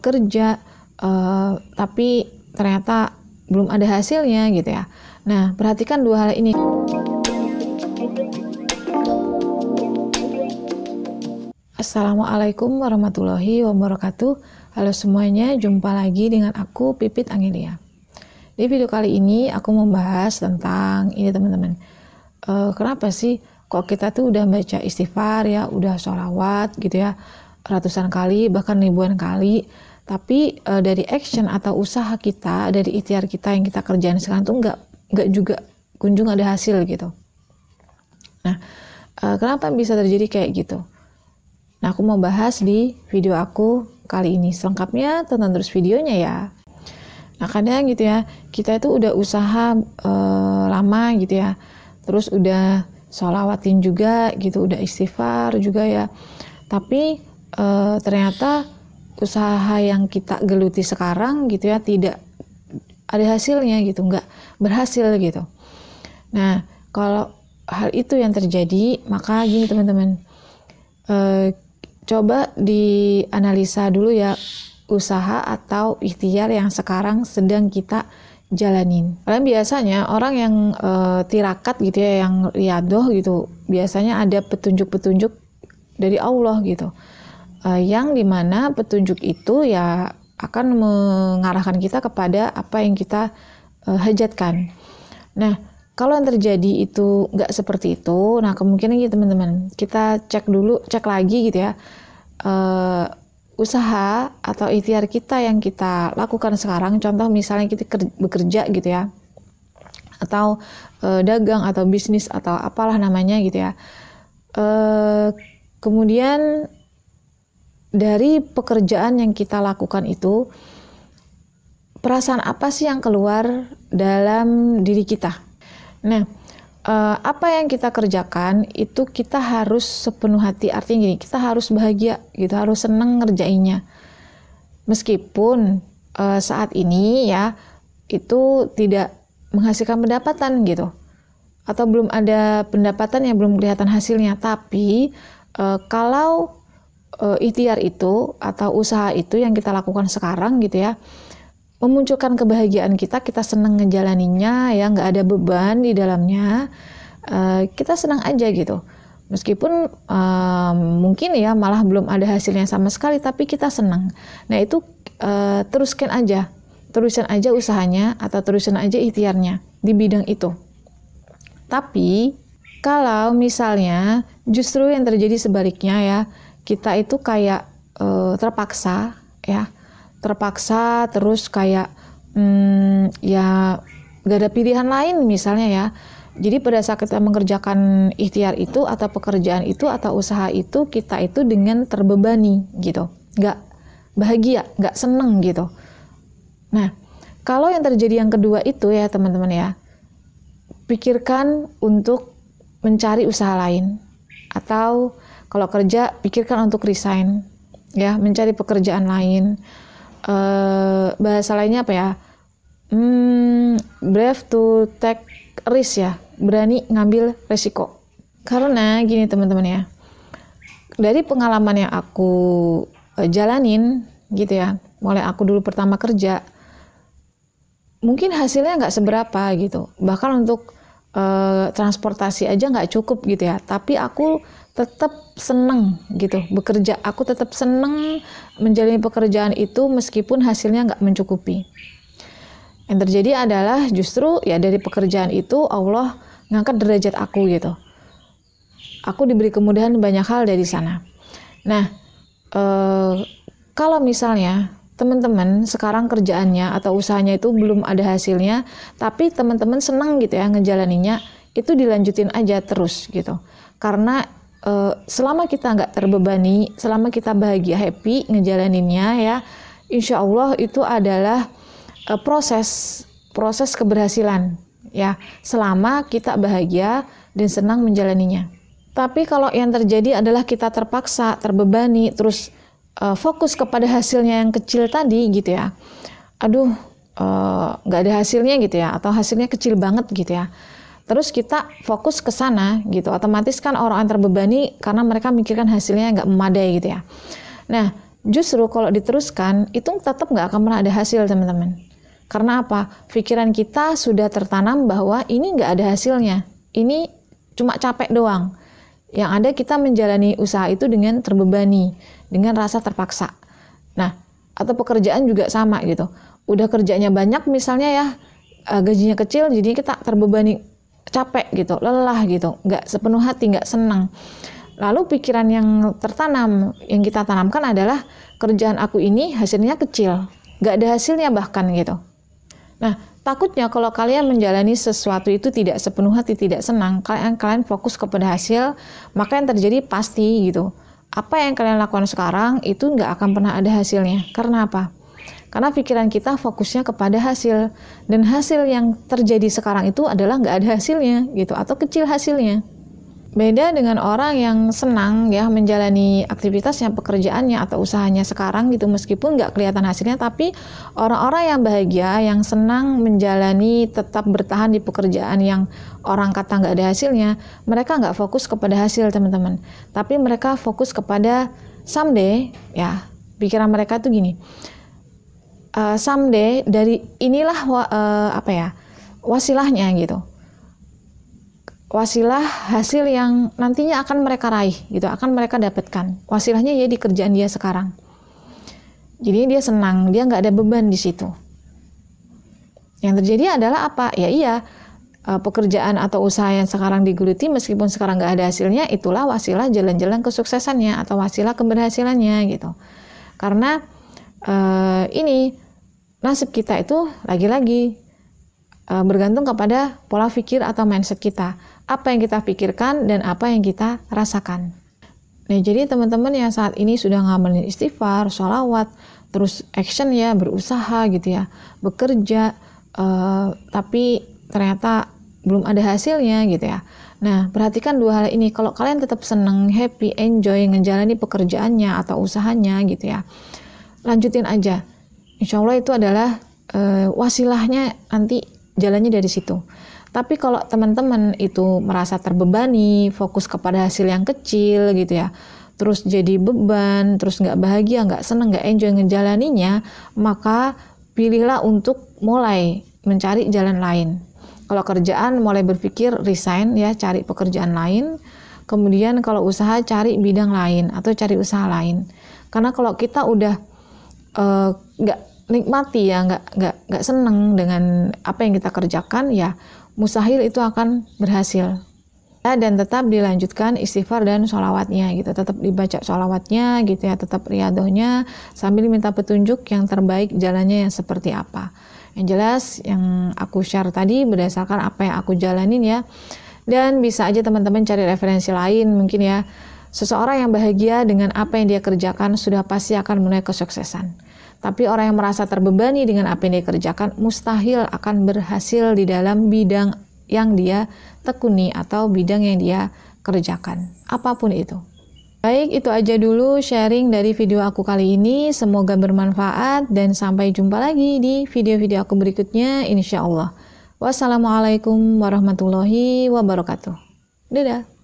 bekerja tapi ternyata belum ada hasilnya gitu ya. Nah, perhatikan dua hal ini. Assalamualaikum warahmatullahi wabarakatuh. Halo semuanya, jumpa lagi dengan aku Pipit Angelia. Di video kali ini aku membahas tentang ini teman-teman. Kenapa sih kok kita tuh udah baca istighfar ya, udah sholawat gitu ya, ratusan kali bahkan ribuan kali, tapi dari action atau usaha kita, dari ikhtiar kita yang kita kerjain sekarang tuh nggak juga kunjung ada hasil gitu. Nah, kenapa bisa terjadi kayak gitu? Nah, aku mau bahas di video aku kali ini. Selengkapnya tonton terus videonya ya. Nah, kadang gitu ya, kita itu udah usaha lama gitu ya, terus udah sholawatin juga gitu, udah istighfar juga ya, tapi ternyata usaha yang kita geluti sekarang gitu ya tidak ada hasilnya gitu, nggak berhasil gitu. Nah, kalau hal itu yang terjadi, maka gini teman-teman, coba dianalisa dulu ya usaha atau ikhtiar yang sekarang sedang kita jalanin. Karena biasanya orang yang tirakat gitu ya, yang riyadoh gitu, biasanya ada petunjuk-petunjuk dari Allah gitu, yang dimana petunjuk itu ya akan mengarahkan kita kepada apa yang kita hajatkan. Nah, kalau yang terjadi itu nggak seperti itu, nah kemungkinan gitu teman-teman, kita cek lagi gitu ya, usaha atau ikhtiar kita yang kita lakukan sekarang. Contoh misalnya kita bekerja gitu ya, atau dagang atau bisnis atau apalah namanya gitu ya. Kemudian dari pekerjaan yang kita lakukan itu, perasaan apa sih yang keluar dalam diri kita? Nah, apa yang kita kerjakan itu kita harus sepenuh hati, artinya gini, kita harus bahagia gitu, harus senang ngerjainnya. Meskipun saat ini ya itu tidak menghasilkan pendapatan gitu, atau belum ada pendapatan yang belum kelihatan hasilnya, tapi kalau ikhtiar itu atau usaha itu yang kita lakukan sekarang gitu ya, memunculkan kebahagiaan kita senang ngejalaninnya ya, nggak ada beban di dalamnya, kita senang aja gitu. Meskipun mungkin ya malah belum ada hasilnya sama sekali, tapi kita senang. Nah itu terusin aja usahanya atau terusin aja ikhtiarnya di bidang itu. Tapi kalau misalnya justru yang terjadi sebaliknya ya, kita itu kayak terpaksa terus kayak ya gak ada pilihan lain misalnya ya. Jadi pada saat kita mengerjakan ikhtiar itu atau pekerjaan itu atau usaha itu, kita itu dengan terbebani gitu, gak bahagia, gak seneng gitu. Nah, kalau yang terjadi yang kedua itu ya teman-teman ya, pikirkan untuk mencari usaha lain, atau kalau kerja pikirkan untuk resign ya, mencari pekerjaan lain. Bahasa lainnya apa ya, brave to take risk ya, berani ngambil resiko. Karena gini teman-teman ya, dari pengalaman yang aku jalanin gitu ya, mulai aku dulu pertama kerja, mungkin hasilnya nggak seberapa gitu, bahkan untuk transportasi aja nggak cukup gitu ya, tapi aku tetap seneng gitu bekerja, aku tetap seneng menjalani pekerjaan itu meskipun hasilnya nggak mencukupi. Yang terjadi adalah justru ya dari pekerjaan itu Allah ngangkat derajat aku gitu, aku diberi kemudahan banyak hal dari sana. Nah, kalau misalnya teman-teman sekarang kerjaannya atau usahanya itu belum ada hasilnya, tapi teman-teman senang gitu ya ngejalaninnya, itu dilanjutin aja terus gitu. Karena selama kita nggak terbebani, selama kita bahagia, happy ngejalaninnya ya, insya Allah itu adalah proses keberhasilan ya, selama kita bahagia dan senang menjalaninya. Tapi kalau yang terjadi adalah kita terpaksa, terbebani, terus fokus kepada hasilnya yang kecil tadi gitu ya, aduh nggak ada hasilnya gitu ya, atau hasilnya kecil banget gitu ya, terus kita fokus ke sana gitu, otomatis kan orang yang terbebani karena mereka mikirkan hasilnya nggak memadai gitu ya. Nah, Justru kalau diteruskan itu tetap nggak akan pernah ada hasil, teman-teman. Karena apa? Pikiran kita sudah tertanam bahwa ini nggak ada hasilnya, ini cuma capek doang. Yang ada kita menjalani usaha itu dengan terbebani, dengan rasa terpaksa. Nah, atau pekerjaan juga sama gitu. Udah kerjanya banyak misalnya ya, gajinya kecil, jadi kita terbebani, capek gitu, lelah gitu, nggak sepenuh hati, nggak senang. Lalu pikiran yang tertanam, yang kita tanamkan adalah kerjaan aku ini hasilnya kecil, nggak ada hasilnya bahkan gitu. Nah, takutnya kalau kalian menjalani sesuatu itu tidak sepenuh hati, tidak senang, kalian fokus kepada hasil, maka yang terjadi pasti gitu. Apa yang kalian lakukan sekarang itu nggak akan pernah ada hasilnya. Karena apa? Karena pikiran kita fokusnya kepada hasil, dan hasil yang terjadi sekarang itu adalah nggak ada hasilnya gitu, atau kecil hasilnya. Beda dengan orang yang senang ya menjalani aktivitasnya, pekerjaannya atau usahanya sekarang gitu, meskipun nggak kelihatan hasilnya, tapi orang-orang yang bahagia, yang senang menjalani, tetap bertahan di pekerjaan yang orang kata nggak ada hasilnya, mereka nggak fokus kepada hasil, teman-teman, tapi mereka fokus kepada someday ya. Pikiran mereka tuh gini, someday dari inilah wasilahnya gitu. Wasilah hasil yang nantinya akan mereka raih gitu, akan mereka dapatkan. Wasilahnya ya di kerjaan dia sekarang. Jadi dia senang, dia nggak ada beban di situ. Yang terjadi adalah apa? Ya iya, pekerjaan atau usaha yang sekarang digeluti meskipun sekarang nggak ada hasilnya, itulah wasilah jalan-jalan kesuksesannya atau wasilah keberhasilannya gitu. Karena ini nasib kita itu lagi-lagi bergantung kepada pola pikir atau mindset kita. Apa yang kita pikirkan dan apa yang kita rasakan. Nah, jadi teman-teman yang saat ini sudah ngamalin istighfar, sholawat, terus action ya, berusaha gitu ya, bekerja, tapi ternyata belum ada hasilnya gitu ya. Nah, perhatikan dua hal ini. Kalau kalian tetap senang, happy, enjoy ngejalani pekerjaannya atau usahanya gitu ya, lanjutin aja. Insya Allah itu adalah wasilahnya, nanti jalannya dari situ. Tapi kalau teman-teman itu merasa terbebani, fokus kepada hasil yang kecil gitu ya, terus jadi beban, terus nggak bahagia, nggak seneng, nggak enjoy ngejalaninya, maka pilihlah untuk mulai mencari jalan lain. Kalau kerjaan, mulai berpikir resign ya, cari pekerjaan lain. Kemudian kalau usaha, cari bidang lain atau cari usaha lain. Karena kalau kita udah nggak nikmati ya, nggak seneng dengan apa yang kita kerjakan ya, mustahil itu akan berhasil. Dan tetap dilanjutkan istighfar dan sholawatnya gitu, tetap dibaca sholawatnya gitu ya, tetap riadohnya sambil minta petunjuk yang terbaik jalannya yang seperti apa. Yang jelas yang aku share tadi berdasarkan apa yang aku jalanin ya, dan bisa aja teman-teman cari referensi lain mungkin ya. Seseorang yang bahagia dengan apa yang dia kerjakan sudah pasti akan menuai kesuksesan. Tapi orang yang merasa terbebani dengan apa yang dia kerjakan mustahil akan berhasil di dalam bidang yang dia tekuni atau bidang yang dia kerjakan, apapun itu. Baik, itu aja dulu sharing dari video aku kali ini. Semoga bermanfaat dan sampai jumpa lagi di video-video aku berikutnya insya Allah. Wassalamualaikum warahmatullahi wabarakatuh. Dadah.